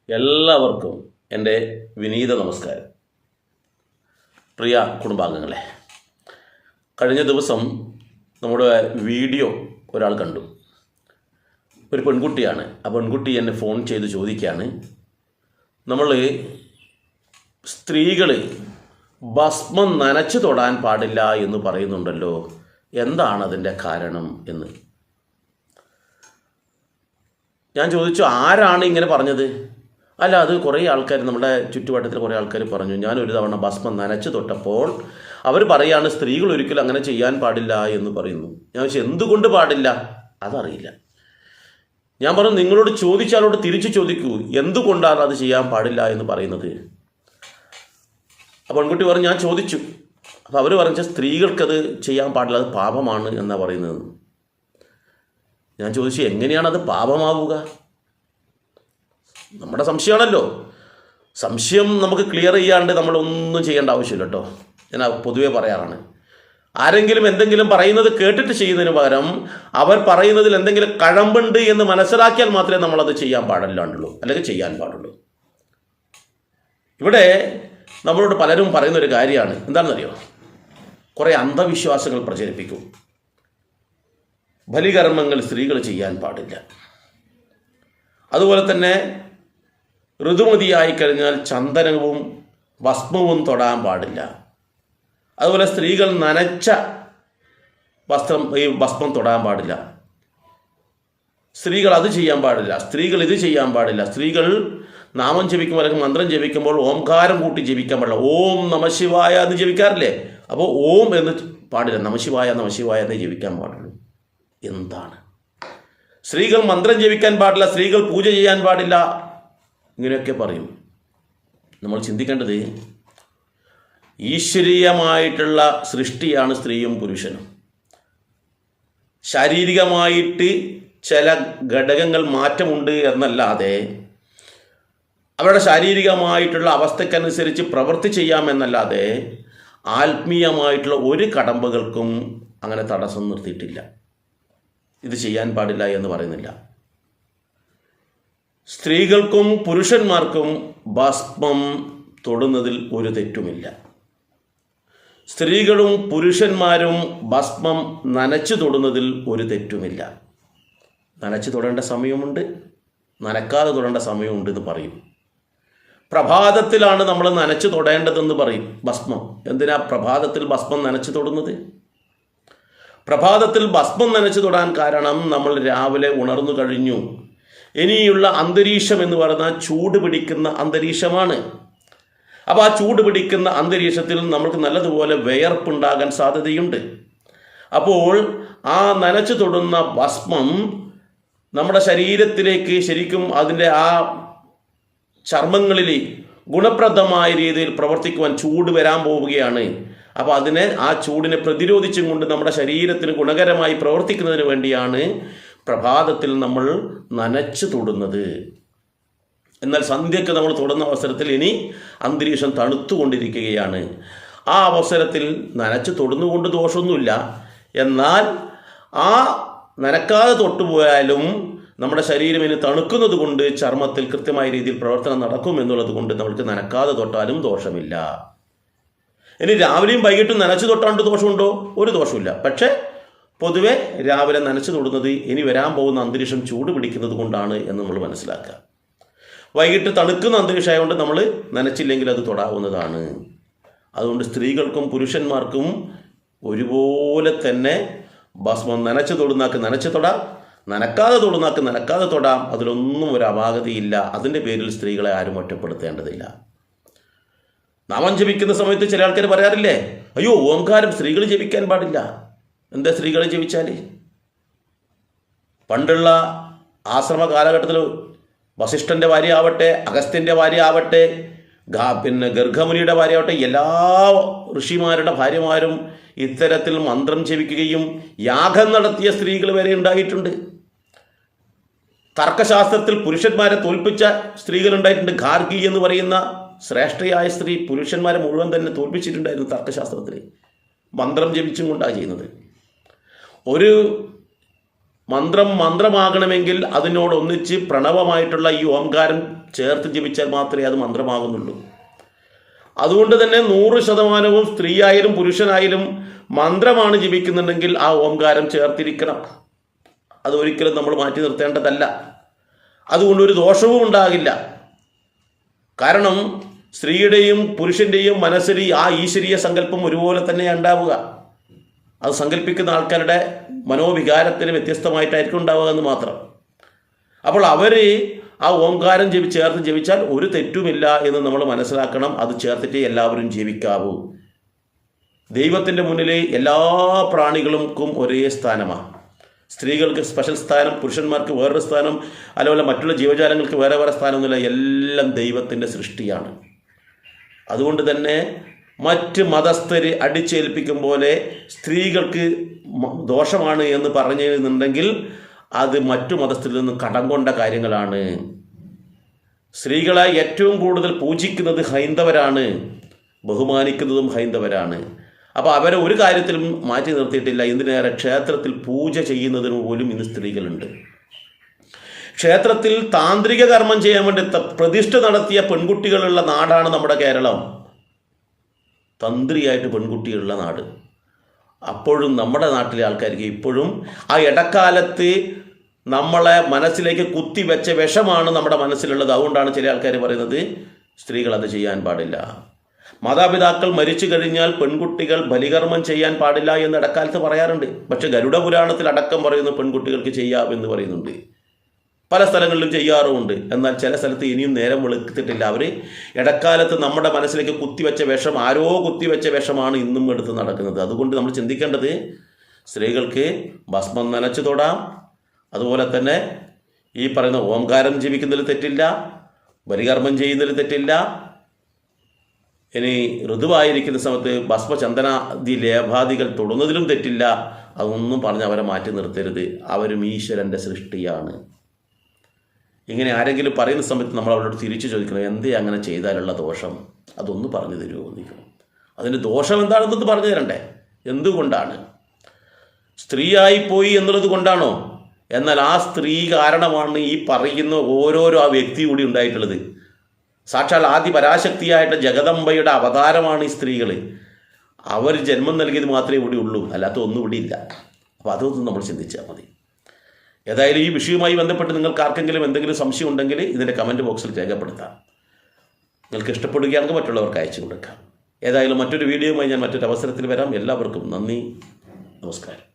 എല്ലാവർക്കും എൻ്റെ വിനീത നമസ്കാരം. പ്രിയ കുടുംബാംഗങ്ങളെ, കഴിഞ്ഞ ദിവസം നമ്മുടെ വീഡിയോ ഒരാൾ കണ്ടു. ഒരു പെൺകുട്ടിയാണ്. ആ പെൺകുട്ടി എന്നെ ഫോൺ ചെയ്ത് ചോദിക്കുകയാണ്, നമ്മൾ സ്ത്രീകൾ ഭസ്മം നനച്ചു തൊടാൻ പാടില്ല എന്ന് പറയുന്നുണ്ടല്ലോ, എന്താണ് അതിൻ്റെ കാരണം എന്ന്. ഞാൻ ചോദിച്ചു, ആരാണ് ഇങ്ങനെ പറഞ്ഞത്? അല്ല, അത് കുറേ ആൾക്കാർ, നമ്മുടെ ചുറ്റുവട്ടത്തിൽ കുറേ ആൾക്കാർ പറഞ്ഞു. ഞാനൊരു തവണ ഭസ്മം നനച്ചു തൊട്ടപ്പോൾ അവർ പറയാണ് സ്ത്രീകൾ ഒരിക്കലും അങ്ങനെ ചെയ്യാൻ പാടില്ല എന്ന് പറയുന്നു. ഞാൻ ചോദിച്ചു, എന്തുകൊണ്ട് പാടില്ല? അതറിയില്ല. ഞാൻ പറഞ്ഞു, നിങ്ങളോട് ചോദിച്ചാലോട് തിരിച്ചു ചോദിക്കൂ, എന്തുകൊണ്ടാണ് അത് ചെയ്യാൻ പാടില്ല എന്ന് പറയുന്നത്? അപ്പോൾ പെൺകുട്ടി പറഞ്ഞു, ഞാൻ ചോദിച്ചു. അപ്പോൾ അവർ പറഞ്ഞ സ്ത്രീകൾക്കത് ചെയ്യാൻ പാടില്ല, അത് പാപമാണ് എന്നാണ് പറയുന്നത്. ഞാൻ ചോദിച്ചു, എങ്ങനെയാണത് പാപമാവുക? നമ്മുടെ സംശയമാണല്ലോ. സംശയം നമുക്ക് ക്ലിയർ ചെയ്യാണ്ട് നമ്മളൊന്നും ചെയ്യേണ്ട ആവശ്യമില്ല കേട്ടോ. ഞാൻ പൊതുവേ പറയാറാണ്, ആരെങ്കിലും എന്തെങ്കിലും പറയുന്നത് കേട്ടിട്ട് ചെയ്യുന്നതിന് പകരം അവർ പറയുന്നതിൽ എന്തെങ്കിലും കഴമ്പുണ്ട് എന്ന് മനസ്സിലാക്കിയാൽ മാത്രമേ നമ്മളത് ചെയ്യാൻ പാടില്ലാണ്ടുള്ളൂ, അല്ലെങ്കിൽ ചെയ്യാൻ പാടുള്ളൂ. ഇവിടെ നമ്മളോട് പലരും പറയുന്നൊരു കാര്യമാണ്, എന്താണെന്നറിയോ? കുറേ അന്ധവിശ്വാസങ്ങൾ പ്രചരിപ്പിക്കും. ബലികർമ്മങ്ങൾ സ്ത്രീകൾ ചെയ്യാൻ പാടില്ല. അതുപോലെ തന്നെ ഋതുമതിയായി കഴിഞ്ഞാൽ ചന്ദനവും ഭസ്മവും തൊടാൻ പാടില്ല. അതുപോലെ സ്ത്രീകൾ നനച്ച വസ്ത്രം, ഈ ഭസ്മം തൊടാൻ പാടില്ല. സ്ത്രീകൾ അത് ചെയ്യാൻ പാടില്ല, സ്ത്രീകൾ ഇത് ചെയ്യാൻ പാടില്ല. സ്ത്രീകൾ നാമം ജപിക്കുമ്പോൾ അല്ലെങ്കിൽ മന്ത്രം ജപിക്കുമ്പോൾ ഓംകാരം കൂട്ടി ജപിക്കാൻ പാടില്ല. ഓം നമശിവായ എന്ന് ജപിക്കാറില്ലേ? അപ്പോൾ ഓം എന്ന് പാടില്ല, നമശിവായ നമശിവായ എന്ന് ജപിക്കാൻ പാടുള്ളൂ. എന്താണ്? സ്ത്രീകൾ മന്ത്രം ജപിക്കാൻ പാടില്ല, സ്ത്രീകൾ പൂജ ചെയ്യാൻ പാടില്ല, ഇങ്ങനെയൊക്കെ പറയും. നമ്മൾ ചിന്തിക്കേണ്ടത്, ഈശ്വരീയമായിട്ടുള്ള സൃഷ്ടിയാണ് സ്ത്രീയും പുരുഷനും. ശാരീരികമായിട്ട് ചില ഘടകങ്ങൾ മാറ്റമുണ്ട് എന്നല്ലാതെ, അവരുടെ ശാരീരികമായിട്ടുള്ള അവസ്ഥക്കനുസരിച്ച് പ്രവൃത്തി ചെയ്യാമെന്നല്ലാതെ ആത്മീയമായിട്ടുള്ള ഒരു കടമ്പകൾക്കും അങ്ങനെ തടസ്സം നിർത്തിയിട്ടില്ല. ഇത് ചെയ്യാൻ പാടില്ല എന്ന് പറയുന്നില്ല. സ്ത്രീകൾക്കും പുരുഷന്മാർക്കും ഭസ്മം തൊടുന്നതിൽ ഒരു തെറ്റുമില്ല. സ്ത്രീകളും പുരുഷന്മാരും ഭസ്മം നനച്ചു തൊടുന്നതിൽ ഒരു തെറ്റുമില്ല. നനച്ചു തൊടേണ്ട സമയമുണ്ട്, നനക്കാതെ തൊടേണ്ട സമയമുണ്ട് എന്ന് പറയും. പ്രഭാതത്തിലാണ് നമ്മൾ നനച്ചു തൊടേണ്ടതെന്ന് പറയും ഭസ്മം. എന്തിനാ പ്രഭാതത്തിൽ ഭസ്മം നനച്ചു തൊടുന്നത്? പ്രഭാതത്തിൽ ഭസ്മം നനച്ചു തൊടാൻ കാരണം, നമ്മൾ രാവിലെ ഉണർന്നു കഴിഞ്ഞു. ഇനിയുള്ള അന്തരീക്ഷം എന്ന് പറഞ്ഞാൽ ചൂട് പിടിക്കുന്ന അന്തരീക്ഷമാണ്. അപ്പോൾ ആ ചൂട് പിടിക്കുന്ന അന്തരീക്ഷത്തിൽ നമുക്ക് നല്ലതുപോലെ വിയർപ്പുണ്ടാകാൻ സാധ്യതയുണ്ട്. അപ്പോൾ ആ നനച്ചു തൊടുന്ന ഭസ്മം നമ്മുടെ ശരീരത്തിലേക്ക് ശരിക്കും അതിൻ്റെ ആ ചർമ്മങ്ങളിൽ ഗുണപ്രദമായ രീതിയിൽ പ്രവർത്തിക്കുവാൻ ചൂട് വരാൻ പോവുകയാണ്. അപ്പോൾ ആ ചൂടിനെ പ്രതിരോധിച്ചും കൊണ്ട് നമ്മുടെ ശരീരത്തിന് ഗുണകരമായി പ്രവർത്തിക്കുന്നതിന് വേണ്ടിയാണ് പ്രഭാതത്തിൽ നമ്മൾ നനച്ചു തൊടുന്നത്. എന്നാൽ സന്ധ്യയ്ക്ക് നമ്മൾ തൊടുന്ന അവസരത്തിൽ ഇനി അന്തരീക്ഷം തണുത്തുകൊണ്ടിരിക്കുകയാണ്. ആ അവസരത്തിൽ നനച്ച് തൊടുന്നുകൊണ്ട് ദോഷമൊന്നുമില്ല. എന്നാൽ ആ നനക്കാതെ തൊട്ടുപോയാലും നമ്മുടെ ശരീരം ഇനി തണുക്കുന്നത് കൊണ്ട് ചർമ്മത്തിൽ കൃത്യമായ രീതിയിൽ പ്രവർത്തനം നടക്കും എന്നുള്ളത് കൊണ്ട് നമ്മൾക്ക് നനക്കാതെ തൊട്ടാലും ദോഷമില്ല. ഇനി രാവിലെയും വൈകിട്ടും നനച്ചു തൊട്ടാണ്ട് ദോഷമുണ്ടോ? ഒരു ദോഷമില്ല. പക്ഷേ പൊതുവെ രാവിലെ നനച്ചു തൊടുന്നത് ഇനി വരാൻ പോകുന്ന അന്തരീക്ഷം ചൂട് പിടിക്കുന്നത് കൊണ്ടാണ് എന്ന് നമ്മൾ മനസ്സിലാക്കുക. വൈകിട്ട് തണുക്കുന്ന അന്തരീക്ഷമായതുകൊണ്ട് നമ്മൾ നനച്ചില്ലെങ്കിൽ അത് തൊടാവുന്നതാണ്. അതുകൊണ്ട് സ്ത്രീകൾക്കും പുരുഷന്മാർക്കും ഒരുപോലെ തന്നെ ഭസ്മം നനച്ചു തൊടുന്നാക്ക് നനച്ചു തൊടാം, നനക്കാതെ തൊടുന്നാക്ക് നനക്കാതെ തൊടാം. അതിലൊന്നും ഒരു അപാകതയില്ല. അതിൻ്റെ പേരിൽ സ്ത്രീകളെ ആരും ഒറ്റപ്പെടുത്തേണ്ടതില്ല. നാമം ജപിക്കുന്ന സമയത്ത് ചില ആൾക്കാർ പറയാറില്ലേ, അയ്യോ ഓംകാരം സ്ത്രീകൾ ജപിക്കാൻ പാടില്ല. എന്താ സ്ത്രീകൾ ജപിച്ചാൽ? പണ്ടുള്ള ആശ്രമ കാലഘട്ടത്തിൽ വസിഷ്ഠൻ്റെ ഭാര്യ ആവട്ടെ, അഗസ്ത്യൻ്റെ ഭാര്യ ആവട്ടെ, ഗർഗമുനിയുടെ ഭാര്യ ആവട്ടെ, എല്ലാ ഋഷിമാരുടെ ഭാര്യമാരും ഇത്തരത്തിൽ മന്ത്രം ജപിക്കുകയും യാഗം നടത്തിയ സ്ത്രീകൾ വരെ ഉണ്ടായിട്ടുണ്ട്. തർക്കശാസ്ത്രത്തിൽ പുരുഷന്മാരെ തോൽപ്പിച്ച സ്ത്രീകൾ ഉണ്ടായിട്ടുണ്ട്. ഗാർഗി എന്ന് പറയുന്ന ശ്രേഷ്ഠയായ സ്ത്രീ പുരുഷന്മാരെ മുഴുവൻ തന്നെ തോൽപ്പിച്ചിട്ടുണ്ടായിരുന്നു തർക്കശാസ്ത്രത്തിൽ. മന്ത്രം ജപിച്ചും കൊണ്ടാണ് ചെയ്യുന്നത്. ഒരു മന്ത്രമാകണമെങ്കിൽ അതിനോടൊന്നിച്ച് പ്രണവമായിട്ടുള്ള ഈ ഓംകാരം ചേർത്ത് ജപിച്ചാൽ മാത്രമേ അത് മന്ത്രമാകുന്നുള്ളൂ. അതുകൊണ്ട് തന്നെ 100% സ്ത്രീയായാലും പുരുഷനായാലും മന്ത്രമാണ് ജപിക്കുന്നുണ്ടെങ്കിൽ ആ ഓംകാരം ചേർത്തിരിക്കണം. അതൊരിക്കലും നമ്മൾ മാറ്റി നിർത്തേണ്ടതല്ല. അതുകൊണ്ട് ഒരു ദോഷവും ഉണ്ടാകില്ല. കാരണം സ്ത്രീയുടെയും പുരുഷൻ്റെയും മനസ്സിൽ ആ ഈശ്വരീയ സങ്കല്പം ഒരുപോലെ തന്നെ ഉണ്ടാവുക. അത് സങ്കല്പിക്കുന്ന ആൾക്കാരുടെ മനോവികാരത്തിന് വ്യത്യസ്തമായിട്ടായിരിക്കും ഉണ്ടാവുക എന്ന് മാത്രം. അപ്പോൾ അവർ ആ ഓംകാരം ചേർത്ത് ജപിച്ചാൽ ഒരു തെറ്റുമില്ല എന്ന് നമ്മൾ മനസ്സിലാക്കണം. അത് ചേർത്തിട്ടേ എല്ലാവരും ജപിക്കാവൂ. ദൈവത്തിൻ്റെ മുന്നിൽ എല്ലാ പ്രാണികൾക്കും ഒരേ സ്ഥാനമാണ്. സ്ത്രീകൾക്ക് സ്പെഷ്യൽ സ്ഥാനം, പുരുഷന്മാർക്ക് വേറൊരു സ്ഥാനം, അതുപോലെ മറ്റുള്ള ജീവജാലങ്ങൾക്ക് വേറെ വേറെ സ്ഥാനമൊന്നുമില്ല. എല്ലാം ദൈവത്തിൻ്റെ സൃഷ്ടിയാണ്. അതുകൊണ്ട് തന്നെ മറ്റ് മതസ്ഥർ അടിച്ചേൽപ്പിക്കും പോലെ സ്ത്രീകൾക്ക് ദോഷമാണ് എന്ന് പറഞ്ഞിരുന്നുണ്ടെങ്കിൽ അത് മറ്റു മതസ്ഥരിൽ നിന്ന് കടം കൊണ്ട കാര്യങ്ങളാണ്. സ്ത്രീകളെ ഏറ്റവും കൂടുതൽ പൂജിക്കുന്നത് ഹൈന്ദവരാണ്, ബഹുമാനിക്കുന്നതും ഹൈന്ദവരാണ്. അപ്പോൾ അവരെ ഒരു കാര്യത്തിലും മാറ്റി നിർത്തിയിട്ടില്ല. എന്തിനേറെ ക്ഷേത്രത്തിൽ പൂജ ചെയ്യുന്നതിന് പോലും ഇന്ന് സ്ത്രീകളുണ്ട്. ക്ഷേത്രത്തിൽ താന്ത്രിക കർമ്മം ചെയ്യാൻ വേണ്ടി പ്രതിഷ്ഠ നടത്തിയ പെൺകുട്ടികളുള്ള നാടാണ് നമ്മുടെ കേരളം. തന്ത്രിയായിട്ട് പെൺകുട്ടികളുള്ള നാട്. അപ്പോഴും നമ്മുടെ നാട്ടിലെ ആൾക്കാർക്ക് ഇപ്പോഴും ആ ഇടക്കാലത്ത് നമ്മളെ മനസ്സിലേക്ക് കുത്തിവെച്ച വിഷമാണ് നമ്മുടെ മനസ്സിലുള്ളത്. അതുകൊണ്ടാണ് ചില ആൾക്കാർ പറയുന്നത് സ്ത്രീകൾ അത് ചെയ്യാൻ പാടില്ല. മാതാപിതാക്കൾ മരിച്ചു കഴിഞ്ഞാൽ പെൺകുട്ടികൾ ബലികർമ്മം ചെയ്യാൻ പാടില്ല എന്ന് ഇടക്കാലത്ത് പറയാറുണ്ട്. പക്ഷെ ഗരുഡ പുരാണത്തിൽ അടക്കം പറയുന്ന പെൺകുട്ടികൾക്ക് ചെയ്യാമെന്ന് പറയുന്നുണ്ട്. പല സ്ഥലങ്ങളിലും ചെയ്യാറുമുണ്ട്. എന്നാൽ ചില സ്ഥലത്ത് ഇനിയും നേരം വെളുത്തിട്ടില്ല. അവർ ഇടക്കാലത്ത് നമ്മുടെ മനസ്സിലേക്ക് കുത്തിവെച്ച വിഷം, ആരോ കുത്തിവെച്ച വിഷമാണ് ഇന്നും എടുത്ത് നടക്കുന്നത്. അതുകൊണ്ട് നമ്മൾ ചിന്തിക്കേണ്ടത് സ്ത്രീകൾക്ക് ഭസ്മം നനച്ചു തൊടാം. അതുപോലെ തന്നെ ഈ പറയുന്ന ഓംകാരം ജപിക്കുന്നതിൽ തെറ്റില്ല, ബലികർമ്മം ചെയ്യുന്നതിൽ തെറ്റില്ല. ഇനി ഋതുവായിരിക്കുന്ന സമയത്ത് ഭസ്മചന്ദനാദി ലേഭാദികൾ തൊടുന്നതിലും തെറ്റില്ല. അതൊന്നും പറഞ്ഞ് അവരെ മാറ്റി നിർത്തരുത്. അവരും ഈശ്വരൻ്റെ സൃഷ്ടിയാണ്. ഇങ്ങനെ ആരെങ്കിലും പറയുന്ന സമയത്ത് നമ്മൾ അവരോട് തിരിച്ചു ചോദിക്കണം, എന്തേ അങ്ങനെ ചെയ്താലുള്ള ദോഷം, അതൊന്ന് പറഞ്ഞു തരുമോ എന്ന്. അതിൻ്റെ ദോഷം എന്താണെന്നൊന്ന് പറഞ്ഞു തരണ്ടേ. എന്തുകൊണ്ടാണ് സ്ത്രീയായിപ്പോയി എന്നുള്ളത് കൊണ്ടാണോ? എന്നാൽ ആ സ്ത്രീ കാരണമാണ് ഈ പറയുന്ന ഓരോരോ ആ വ്യക്തി കൂടി ഉണ്ടായിട്ടുള്ളത്. സാക്ഷാൽ ആദി പരാശക്തിയായിട്ട് ജഗദംബയുടെ അവതാരമാണ് ഈ സ്ത്രീകൾ. അവർ ജന്മം നൽകിയത് മാത്രമേ ഇവിടെ ഉള്ളൂ, അല്ലാത്ത ഒന്നും ഇവിടെ ഇല്ല. അപ്പോൾ അതൊന്നും നമ്മൾ ചിന്തിച്ചാൽ മതി. ഏതായാലും ഈ വിഷയവുമായി ബന്ധപ്പെട്ട് നിങ്ങൾക്ക് ആർക്കെങ്കിലും എന്തെങ്കിലും സംശയം ഉണ്ടെങ്കിൽ ഇതിൻ്റെ കമൻറ്റ് ബോക്സിൽ രേഖപ്പെടുത്താം. നിങ്ങൾക്ക് ഇഷ്ടപ്പെടുകയാണെങ്കിൽ മറ്റുള്ളവർക്ക് അയച്ചു കൊടുക്കാം. ഏതായാലും മറ്റൊരു വീഡിയോയുമായി ഞാൻ മറ്റൊരു അവസരത്തിൽ വരാം. എല്ലാവർക്കും നന്ദി, നമസ്കാരം.